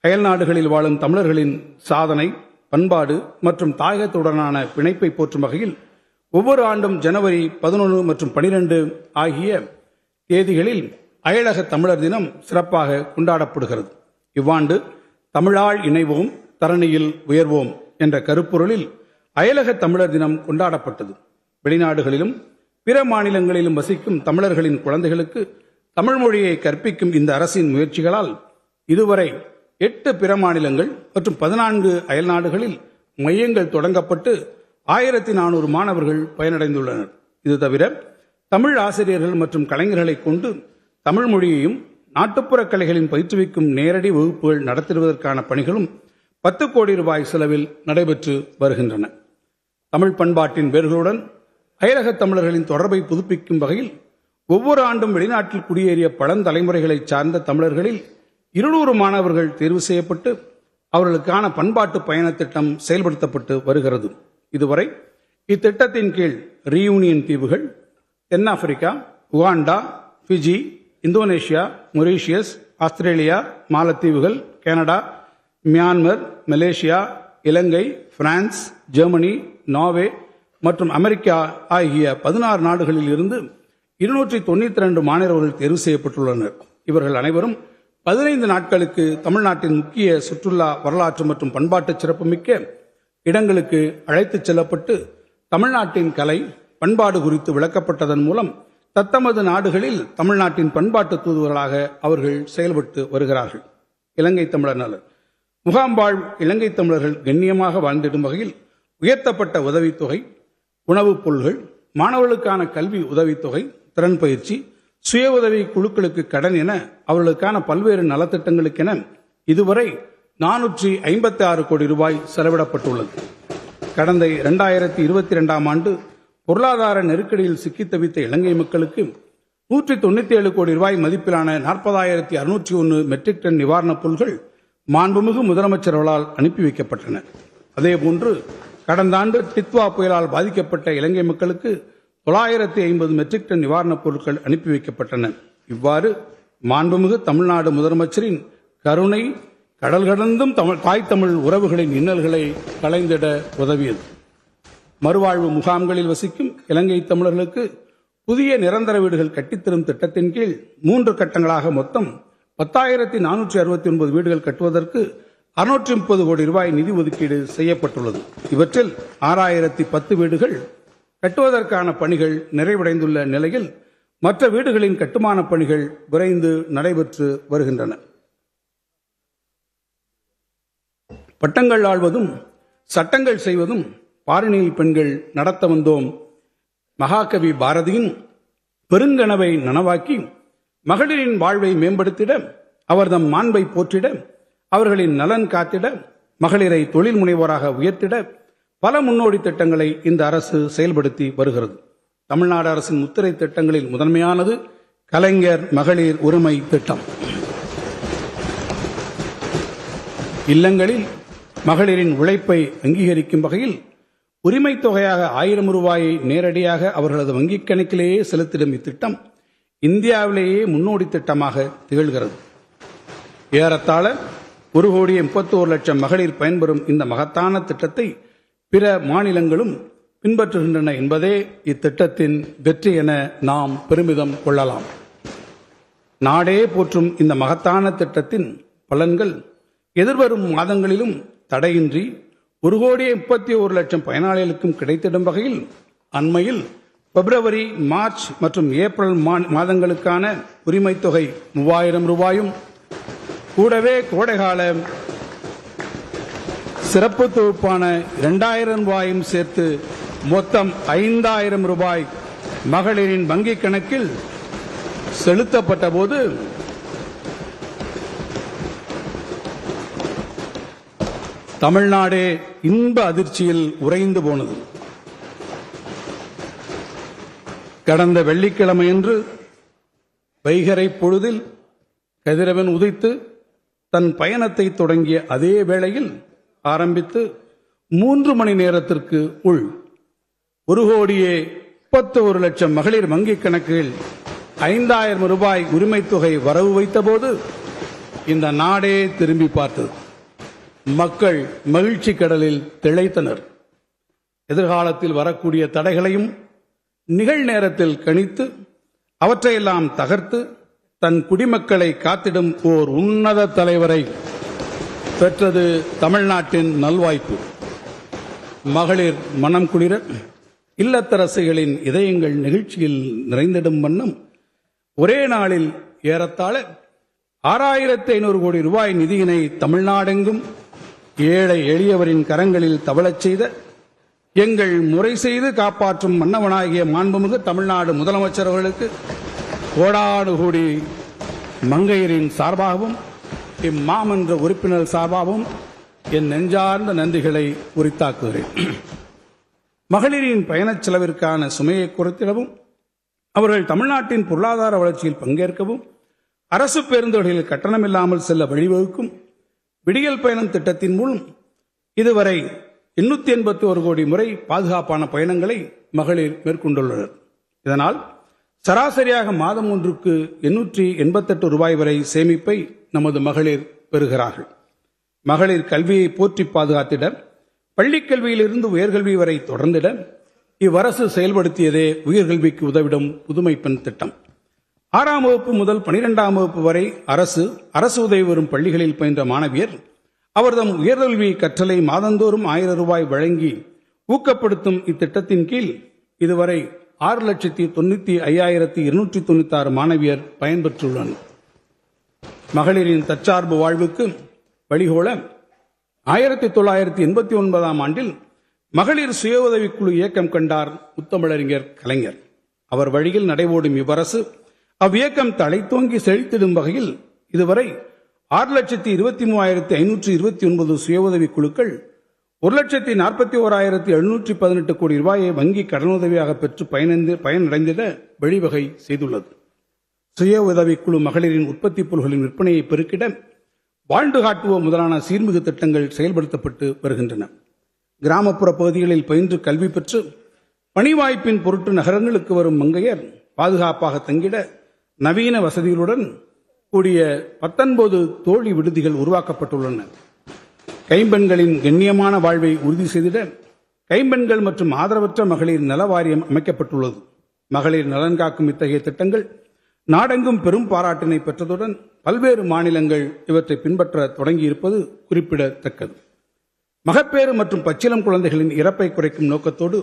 அயல் நாடுகளில் வாழும் தமிழர்களின் சாதனை, பண்பாடு மற்றும் தாயகத்துடனான பிணைப்பை போற்றும் வகையில் ஒவ்வொரு ஆண்டும் ஜனவரி 11 மற்றும் 12 ஆகிய தேதிகளில் அயலக தமிழர் தினம் சிறப்பாக கொண்டாடப்படுகிறது. இவ்வாண்டு தமிழால் இணைவோம், தரணியில் உயர்வோம் என்ற கருப்பொருளில் அயலக தமிழர் தினம் கொண்டாடப்பட்டது. வெளிநாடுகளிலும் பிற மாநிலங்களிலும் வசிக்கும் தமிழர்களின் குழந்தைகளுக்கு தமிழ் மொழியை கற்பிக்கும் இந்த அரசின் முயற்சிகளால் இதுவரை 8 பிற மாநிலங்கள் மற்றும் 14 அயல்நாடுகளில் மையங்கள் தொடங்கப்பட்டு 1400 மாணவர்கள் பயனடைந்துள்ளனர். இது தவிர தமிழ் ஆசிரியர்கள் மற்றும் கலைஞர்களை கொண்டு தமிழ் மொழியையும் நாட்டுப்புற கலைகளின் பயிற்றுவிக்கும் நேரடி வகுப்புகள் நடத்திடுவதற்கான பணிகளும் 10 கோடி ரூபாய் செலவில் நடைபெற்று வருகின்றன. தமிழ் பண்பாட்டின் வேர்களுடன் அயலக தமிழர்களின் தொடர்பை புதுப்பிக்கும் வகையில் ஒவ்வொரு ஆண்டும் வெளிநாட்டில் குடியேறிய பழந்தலைமுறைகளை சார்ந்த தமிழர்களில் 200 மாணவர்கள் தேர்வு செய்யப்பட்டு அவர்களுக்கான பண்பாட்டு பயண திட்டம் செயல்படுத்தப்பட்டு வருகிறது. இதுவரை இத்திட்டத்தின் கீழ் ரீயூனியன் தீவுகள், தென்னாப்பிரிக்கா, Uganda, Fiji, Indonesia, Mauritius, Australia, மாலத்தீவுகள், Canada, Myanmar, Malaysia, Ilangai, France, Germany, Norway மற்றும் அமெரிக்கா ஆகிய 16 நாடுகளில் இருந்து 292 மாணவர்கள் தேர்வு செய்யப்பட்டுள்ளனர். இவர்கள் அனைவரும் 15 நாட்களுக்கு தமிழ்நாட்டின் முக்கிய சுற்றுலா, வரலாற்று மற்றும் பண்பாட்டு சிறப்புமிக்க இடங்களுக்கு அழைத்துச் செல்லப்பட்டு தமிழ்நாட்டின் கலை, பண்பாடு குறித்து விளக்கப்பட்டதன் மூலம் தத்தமது நாடுகளில் தமிழ்நாட்டின் பண்பாட்டு தூதுவர்களாக அவர்கள் செயல்பட்டு வருகிறார்கள். இலங்கை தமிழர் நலர் முகாம்பாழ் இலங்கை தமிழர்கள் கண்ணியமாக வாழ்ந்திடும் வகையில் உயர்த்தப்பட்ட உதவித்தொகை, உணவுப் பொருள்கள், மாணவர்களுக்கான கல்வி உதவித்தொகை, திறன் பயிற்சி, சுய உதவி குழுக்களுக்கு கடன் என அவர்களுக்கான பல்வேறு நலத்திட்டங்களுக்கென இதுவரை 456 கோடி ரூபாய் செலவிடப்பட்டுள்ளது. கடந்த 2022ஆம் ஆண்டு பொருளாதார நெருக்கடியில் சிக்கித் தவித்த இலங்கை மக்களுக்கு 197 கோடி ரூபாய் மதிப்பிலான 40,601 மெட்ரிக் டன் நிவாரணப் பொருட்கள் மாண்புமிகு முதலமைச்சர்களால் அனுப்பி வைக்கப்பட்டன. அதேபோன்று கடந்த ஆண்டு டித்வா புயலால் பாதிக்கப்பட்ட இலங்கை மக்களுக்கு 950 மெட்ரிக் டன் நிவாரணப் பொருட்கள் அனுப்பி வைக்கப்பட்டன. இவ்வாறு மாண்புமிகு தமிழ்நாடு முதலமைச்சரின் கருணை கடல் கடந்தும் தாய் தமிழ் உறவுகளின் இன்னல்களை களைந்திட உதவியது. மறுவாழ்வு முகாம்களில் வசிக்கும் இலங்கை தமிழர்களுக்கு புதிய நிரந்தர வீடுகள் கட்டித்தரும் திட்டத்தின் கீழ் 3 கட்டங்களாக மொத்தம் 10,469 வீடுகள் கட்டுவதற்கு 630 கோடி ரூபாய் நிதி ஒதுக்கீடு செய்யப்பட்டுள்ளது. இவற்றில் 6,010 வீடுகள் கட்டுவதற்கான பணிகள் நிறைவடைந்துள்ள நிலையில் மற்ற வீடுகளின் கட்டுமான பணிகள் விரைந்து நடைபெற்று வருகின்றன. பட்டங்கள் ஆள்வதும் சட்டங்கள் செய்வதும் பாரினில் பெண்கள் நடத்த வந்தோம். மகாகவி பாரதியின் பெருங்கனவை நனவாக்கி மகளிரின் வாழ்வை மேம்படுத்திட, அவர்தம் மாண்பை போற்றிட, அவர்களின் நலன் காத்திட, மகளிரை தொழில் முனைவோராக உயர்த்திட பல முன்னோடி திட்டங்களை இந்த அரசு செயல்படுத்தி வருகிறது. தமிழ்நாடு அரசின் முத்திரை திட்டங்களில் முதன்மையானது கலைஞர் மகளிர் உரிமை திட்டம். இல்லங்களில் மகளிரின் உழைப்பை அங்கீகரிக்கும் வகையில் உரிமை தொகையாக 1000 ரூபாயை நேரடியாக அவர்களது வங்கிக் கணக்கிலேயே செலுத்திடும் இத்திட்டம் இந்தியாவிலேயே முன்னோடி திட்டமாக திகழ்கிறது. ஏறத்தாழ 1,31,00,000 மகளிர் பயன்பெறும் இந்த மகத்தான திட்டத்தை பிற மாநிலங்களும் பின்பற்றுகின்றன என்பதே இத்திட்டத்தின் வெற்றி என நாம் பெருமிதம் கொள்ளலாம். நாடே போற்றும் இந்த மகத்தான திட்டத்தின் பலன்கள் எதிர்வரும் மாதங்களிலும் தடையின்றி 1,31,00,000 பயனாளிகளுக்கும் கிடைத்திடும் வகையில் அண்மையில் பிப்ரவரி, மார்ச் மற்றும் ஏப்ரல் மாதங்களுக்கான உரிமை தொகை 3,000 ரூபாயும் கூடவே கோடைகால சிறப்பு தொகுப்பான 2,000 ரூபாயும் சேர்த்து மொத்தம் 5,000 ரூபாய் மகளிரின் வங்கிக் கணக்கில் செலுத்தப்பட்ட போது தமிழ்நாடே இன்ப அதிர்ச்சியில் உறைந்து போனது. கடந்த வெள்ளிக்கிழமையன்று வைகறை பொழுதில் கதிரவன் உதித்து தன் பயணத்தை தொடங்கிய அதே வேளையில் ஆரம்பித்து 3 மணி நேரத்திற்கு உள் 1,31,00,000 மகளிர் வங்கிக் கணக்கில் 5,000 ரூபாய் உரிமைத் தொகை வரவு வைத்தபோது இந்த நாடே திரும்பி பார்த்தது. மக்கள் மகிழ்ச்சி கடலில் திளைத்தனர். எதிர்காலத்தில் வரக்கூடிய தடைகளையும் நிகழ்நேரத்தில் கணித்து அவற்றையெல்லாம் தகர்த்து தன் குடிமக்களை காத்திடும் ஓர் உன்னத தலைவரை பெற்றது தமிழ்நாட்டின் நல்வாய்ப்பு. மகளிர் மனம் குளிர இல்லத்தரசிகளின் இதயங்கள் நிகழ்ச்சியில் நிறைந்திடும் வண்ணம் ஒரே நாளில் ஏறத்தாழ 6500 கோடி ரூபாய் நிதியினை தமிழ்நாடெங்கும் ஏழை எளியவரின் கரங்களில் தவழச் செய்த எங்கள் முறை செய்து காப்பாற்றும் மன்னவனாகிய மாண்புமிகு தமிழ்நாடு முதலமைச்சர் அவர்களுக்கு கோடானு கோடி மங்கையரின் சார்பாகவும் இம்மாமன்ற உறுப்பினர் சார்பாகவும் என் நெஞ்சார்ந்த நன்றிகளை உரித்தாக்குகிறேன். மகளிரின் பயணச் செலவிற்கான சுமையை குறைத்திடவும் அவர்கள் தமிழ்நாட்டின் பொருளாதார வளர்ச்சியில் பங்கேற்கவும் அரசு பேருந்துகளில் கட்டணமில்லாமல் செல்ல வழிவகுக்கும் விடியல் பயணம் திட்டத்தின் மூலம் இதுவரை 881 கோடி முறை பாதுகாப்பான பயணங்களை மகளிர் மேற்கொண்டுள்ளனர். இதனால் சராசரியாக மாதம் ஒன்றுக்கு 888 ரூபாய் வரை சேமிப்பை நமது மகளிர் பெறுகிறார்கள். மகளிர் கல்வியை போற்றி பாதுகாத்திட பள்ளிக் கல்வியிலிருந்து உயர்கல்வி வரை தொடர்ந்திட இவ்வரசு செயல்படுத்தியதே உயர்கல்விக்கு உதவிடும் புதுமை பெண் திட்டம். 6ஆம் வகுப்பு முதல் 12ஆம் வகுப்பு வரை அரசு உதவி வரும் பள்ளிகளில் பயின்ற மாணவியர் அவர்தம் உயர்கல்வி கற்றலை மாதந்தோறும் 1000 ரூபாய் வழங்கி ஊக்கப்படுத்தும் இத்திட்டத்தின் கீழ் இதுவரை 6,95,296 மாணவியர் பயன்பெற்றுள்ளனர். மகளிரின் தற்சார்பு வாழ்வுக்கு வழிகோல 1989ஆம் ஆண்டில் மகளிர் சுய உதவிக்குழு இயக்கம் கண்டார் முத்தமிழறிஞர் கலைஞர். அவர் வழியில் நடைபோடும் இவ்வரசு அவ்வியக்கம் தழைத்தோங்கி செழித்திடும் வகையில் இதுவரை 6,23,529 சுய உதவி குழுக்கள் 1,41,718 கோடி ரூபாயை வங்கி கடனுதவியாக பெற்று பயனடைந்திட வழிவகை செய்துள்ளது. சுய உதவிக்குழு மகளிரின் உற்பத்தி பொருட்களின் விற்பனையை பெருக்கிட வாழ்ந்து காட்டுவோம் முதலான சீர்மிகு திட்டங்கள் செயல்படுத்தப்பட்டு வருகின்றன. கிராமப்புற பகுதிகளில் பயின்று கல்வி பெற்று பணி வாய்ப்பின் பொருட்டு நகரங்களுக்கு வரும் மங்கையர் பாதுகாப்பாக தங்கிட நவீன வசதிகளுடன் கூடிய 19 தோழி விடுதிகள் உருவாக்கப்பட்டுள்ளன. கைம்பெண்களின் கண்ணியமான வாழ்வை உறுதி செய்திட கைம்பெண்கள் மற்றும் ஆதரவற்ற மகளிர் நல வாரியம் அமைக்கப்பட்டுள்ளது. மகளிர் நலன் காக்கும் இத்தகைய திட்டங்கள் நாடெங்கும் பெரும் பாராட்டினை பெற்றதுடன் பல்வேறு மாநிலங்கள் இவற்றை பின்பற்ற தொடங்கியிருப்பது குறிப்பிடத்தக்கது. மகப்பேறு மற்றும் பச்சிளம் குழந்தைகளின் இறப்பை குறைக்கும் நோக்கத்தோடு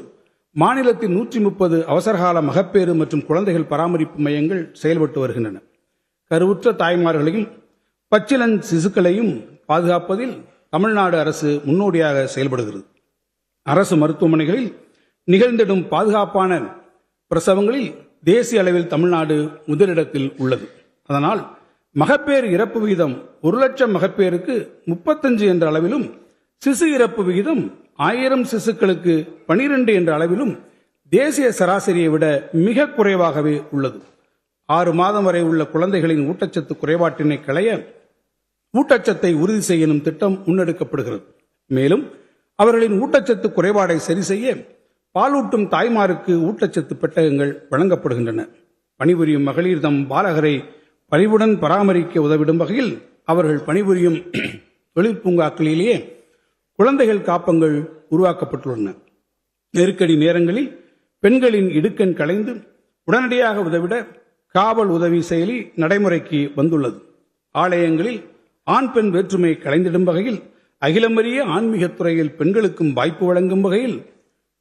மாநிலத்தில் 130 அவசரகால மகப்பேறு மற்றும் குழந்தைகள் பராமரிப்பு மையங்கள் செயல்பட்டு வருகின்றன. கருவுற்ற தாய்மார்களையும் பச்சிளம் சிசுக்களையும் பாதுகாப்பதில் தமிழ்நாடு அரசு முன்னோடியாக செயல்படுகிறது. அரசு மருத்துவமனைகளில் நிகழ்ந்திடும் பாதுகாப்பான பிரசவங்களில் தேசிய அளவில் தமிழ்நாடு முதலிடத்தில் உள்ளது. அதனால் மகப்பேறு இறப்பு விகிதம் 1,00,000 மகப்பேருக்கு 35 என்ற அளவிலும் சிசு இறப்பு விகிதம் 1000 சிசுக்களுக்கு 12 என்ற அளவிலும் தேசிய சராசரியை விட மிக குறைவாகவே உள்ளது. 6 மாதம் வரை உள்ள குழந்தைகளின் ஊட்டச்சத்து குறைபாட்டினை களைய ஊட்டச்சத்தை உறுதி செய்யும் திட்டம் முன்னெடுக்கப்படுகிறது. மேலும் அவர்களின் ஊட்டச்சத்து குறைபாடை சரி செய்ய பாலூட்டும் தாய்மாருக்கு ஊட்டச்சத்து பெட்டகங்கள் வழங்கப்படுகின்றன. பணிபுரியும் மகளிர் தம் பாலகரை பணிவுடன் பராமரிக்க உதவிடும் வகையில் அவர்கள் பணிபுரியும் தொழிற்பூங்காக்களிலேயே குழந்தைகள் காப்பங்கள் உருவாக்கப்பட்டுள்ளன. நெருக்கடி நேரங்களில் பெண்களின் இடுக்கண் களைந்து உடனடியாக உதவிட காவல் உதவி செயலி நடைமுறைக்கு வந்துள்ளது. ஆலயங்களில் ஆண் பெண் வேற்றுமை களைந்திடும் வகையில் அகிலமறிய ஆன்மீகத் துறையில் பெண்களுக்கும் வாய்ப்பு வழங்கும் வகையில்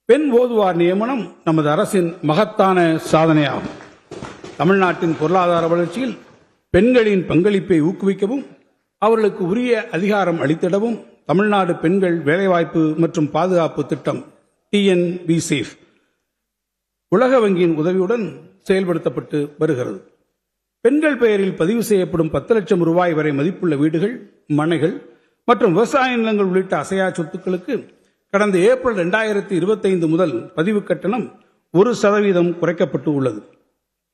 பெண் ஓதுவார் நியமனம் நமது அரசின் மகத்தான சாதனையாகும். தமிழ்நாட்டின் பொருளாதார வளர்ச்சியில் பெண்களின் பங்களிப்பை ஊக்குவிக்கவும் அவர்களுக்கு உரிய அதிகாரம் அளித்திடவும் தமிழ்நாடு பெண்கள் வேலைவாய்ப்பு மற்றும் பாதுகாப்பு திட்டம் TNVSAFE உலக வங்கியின் உதவியுடன் செயல்படுத்தப்பட்டு வருகிறது. பெண்கள் பெயரில் பதிவு செய்யப்படும் 10 லட்சம் ரூபாய் வரை மதிப்புள்ள வீடுகள், மனைகள் மற்றும் விவசாய நிலங்கள் உள்ளிட்ட அசையா சொத்துக்களுக்கு கடந்த ஏப்ரல் 2025 முதல் பதிவு கட்டணம் 1% குறைக்கப்பட்டு உள்ளது.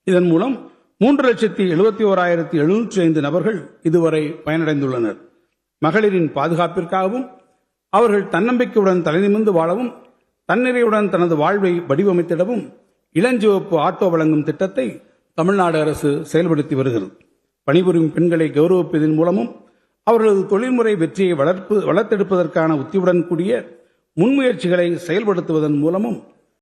இதன் மூலம் 3,71,705 நபர்கள் இதுவரை பயனடைந்துள்ளனர். மகளிரின் பாதுகாப்பிற்காகவும் அவர்கள் தன்னம்பிக்கையுடன் தலைநிமிர்ந்து வாழவும் தன்னிறைவுடன் தனது வாழ்வை வடிவமைத்திடவும் இளஞ்சிவப்பு ஆட்டோ வழங்கும் திட்டத்தை தமிழ்நாடு அரசு செயல்படுத்தி வருகிறது. பணிபுரியும் பெண்களை கௌரவிப்பதன் மூலமும் அவர்களது தொழில்முறை வெற்றியை வளர்த்தெடுப்பதற்கான உத்தியுடன் கூடிய முன்முயற்சிகளை செயல்படுத்துவதன் மூலமும்